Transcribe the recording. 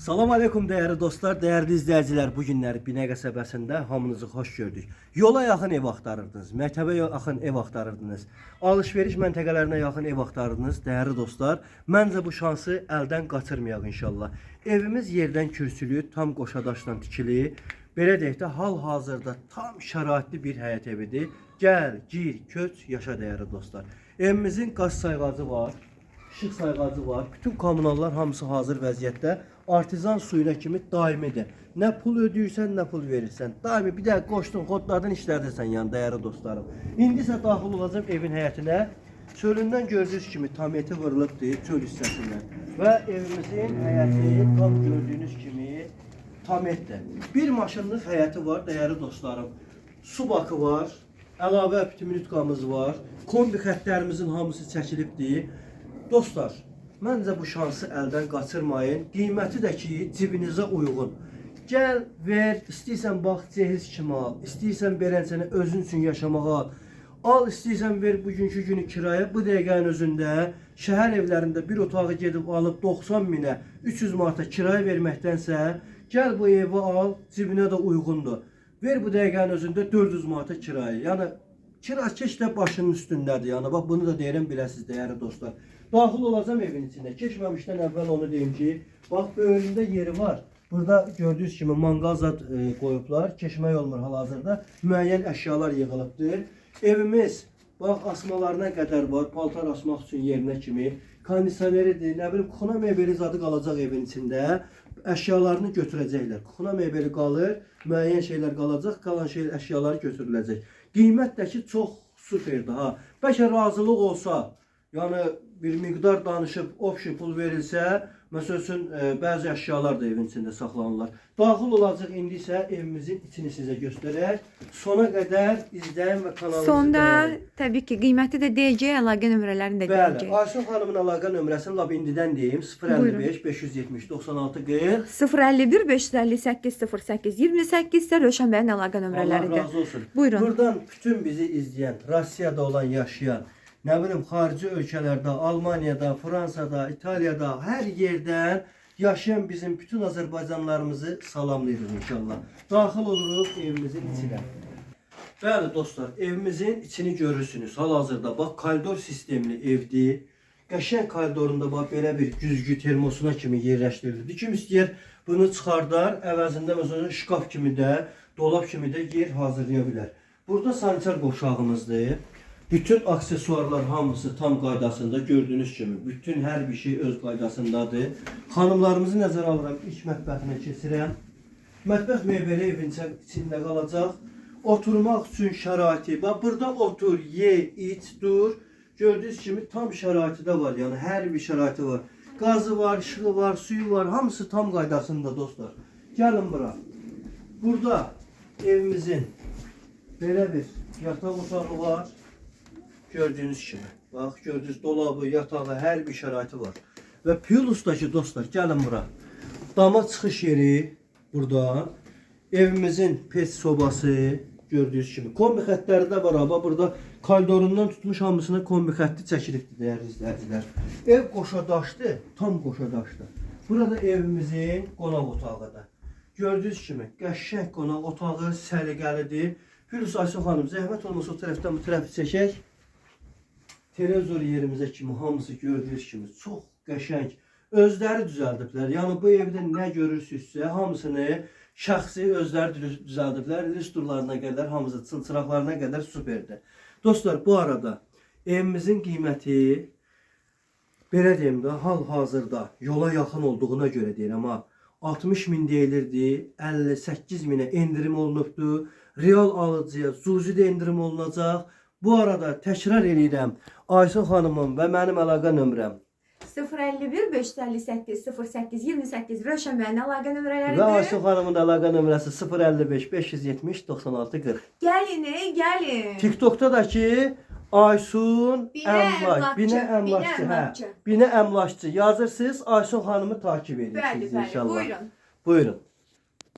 Salam aleykum değerli dostlar, değerli izləyicilər. Bu günlər Binə qəsəbəsində hamınızı xoş gördük. Yola yaxın ev axtarırdınız, məktəbə yaxın ev axtarırdınız, alış-veriş məntəqələrinə yaxın ev axtarırdınız. Değerli dostlar, məncə bu şansı əldən qaçırmayaq inşallah. Evimiz yerdən kürsülü, tam qoşadaşla tikili. Belə deyək də, hal-hazırda tam şəraitli bir həyət evidir. Gəl, gir, köç, yaşa değerli dostlar. Evimizin qaz sayğacı var. İşıq sayğacı var. Bütün kommunallar hamısı hazır vəziyyətdə. Artizan suyuna kimi daimidir. Nə pul ödəyirsən, nə pul verirsən. Daimi bir də qoşdun, xodlardan işlədilsən yəni dəyərli dostlarım. İndi isə daxil olacağım evin həyətinə. Çölündən gördüyünüz kimi tam eti vurulubdur çöl hissəsindən. Və evimizin həyəti tam gördüyünüz kimi tam etdir. Bir maşınlıq həyəti var dəyərli dostlarım. Su bakı var. Əlavə pütümünitqamız var. Kombi xəttlərimizin hamısı çəkilibdir. Dostlar, məncə bu şansı əldən qaçırmayın. Qiyməti də ki, cibinizə uyğun. Gəl, ver, istəyirsən bax, cehiz kimi al. İstəyirsən beləcəni özün üçün yaşamağa al. Al, istəyirsən ver bugünkü günü kiraya. Bu dəqiqənin özündə şəhər evlərində bir otağı gedib alıb 90 minə, 300 manata kiraya verməkdənsə, gəl bu evi al, cibinə də uyğundur. Ver bu dəqiqənin özündə 400 manata kiraya. Yəni, kirakeş də başının üstündədir. Yəni, bax, bunu da deyirəm, biləsiniz, dəyərli dostlar. Daxil olacağım evin içində. Keçməmişdən əvvəl onu deyim ki, bax, böyründə yeri var. Burada gördüyünüz kimi manqal zad qoyublar. Keçmək olmur hal-hazırda. Müəyyən əşyalar yığılıbdır. Evimiz, bax, asmalarına qədər var. Paltar asmaq üçün yerinə kimi. Kondisioneridir, nə bilim, kuxuna mebeli zadı qalacaq evin içində. Əşyalarını götürəcəklər. Kuxuna mebeli qalır, müəyyən şeylər qalacaq, qalan əşyaları götürüləcək. Qiymət də ki, çox süperdir, ha. Bəlkə razılıq olsa, yəni bir miqdar danışıb opşi pul verilsə, məsəl üçün bəzi əşyalar da evin içində saxlanırlar. Daxil olacaq indi isə evimizin içini sizə göstərək. Sona qədər izləyin və kanalımızı Sonda bəyənin. təbii ki, qiyməti də deyəcək, əlaqə nömrələrini də Bəli, deyəcək. Aysun xanımın əlaqə nömrəsini lap indidən deyim. 055 570 96 40. 051 558 08 28 isə Rövşən bəyin əlaqə Allah nömrələridir. razı olsun. Buyurun. Buradan bütün bizi izləyən, Rusiyada olan yaşayan, nə bilim xarici ölkələrdə, Almaniyada, Fransada, İtaliyada, hər yerdən yaşayan bizim bütün Azərbaycanlarımızı salamlayırıq inşallah. Daxil oluruq evimizin içinə. Bəli dostlar, evimizin içini görürsünüz. Hal-hazırda bax, koridor sistemli evdir. Qəşəng koridorunda bax, belə bir güzgü termosuna kimi yerləşdirildi. Kim istəyir bunu çıxardar, əvəzində məsələn şkaf kimi də, dolap kimi də yer hazırlaya bilər. Burada sanitar qovşağımızdır. Bütün aksesuarlar hamısı tam qaydasında gördüyünüz kimi. Bütün hər bir şey öz qaydasındadır. Xanımlarımızı nəzərə alıram, ilk mətbəxinə keçirəm. Mətbəx mebeli evin içində qalacaq. Oturmaq üçün şəraiti. Bax, burada otur, ye, iç, dur. Gördüyünüz kimi tam şəraiti də var. Yəni hər bir şəraiti var. Qazı var, işığı var, suyu var. Hamısı tam qaydasında dostlar. Gəlin bura. Burada evimizin belə bir yataq otağı var. Gördüğünüz kimi. Bax, gördüğünüz dolabı, yatağı, hər bir şəraiti var. Və Pilus'dakı dostlar, gəlin bura. Dama çıxış yeri burada. Evimizin pet sobası gördüğünüz kimi. Kombi xəttləri də var. Bax, burada koridorundan tutmuş hamısına kombi xətti çəkilibdir, dəyərli izləyicilər. Ev qoşadaşdır, tam qoşadaşdır. Burada evimizin qonaq otağıdır. Gördüğünüz kimi, qəşəng qonaq otağı səliqəlidir. Pilus Aysun xanım, zəhmət olmasa o tərəfdən bu tərəfi çəkək. Televizor yerimizə kimi hamısı gördüyünüz kimi çox qəşəng. Özləri düzəldiblər. Yəni bu evdə nə görürsünüzsə hamısını şəxsi özləri düzəldiblər. Listurlarına qədər, hamısı çılçıraqlarına qədər superdir. Dostlar, bu arada evimizin qiyməti belə deyim də hal-hazırda yola yaxın olduğuna görə deyirəm ha. 60 min deyilirdi, 58 minə endirim olunubdu. Real alıcıya zuzidə endirim olunacaq. Bu arada təkrar edirəm. Aysun xanımın və mənim əlaqə nömrəm 051 558 08 28 Rövşən bəyin əlaqə və nömrələridir. Aysun xanımın əlaqə nömrəsi 055 570 96 40. Gəlin, gəlin. TikTok'da da ki Aysun Binə Əmlakçı, əmlakçı. Binə Əmlakçı yazırsınız, Aysun xanımı takip edirsiniz Bəli, inşallah. buyurun. Buyurun.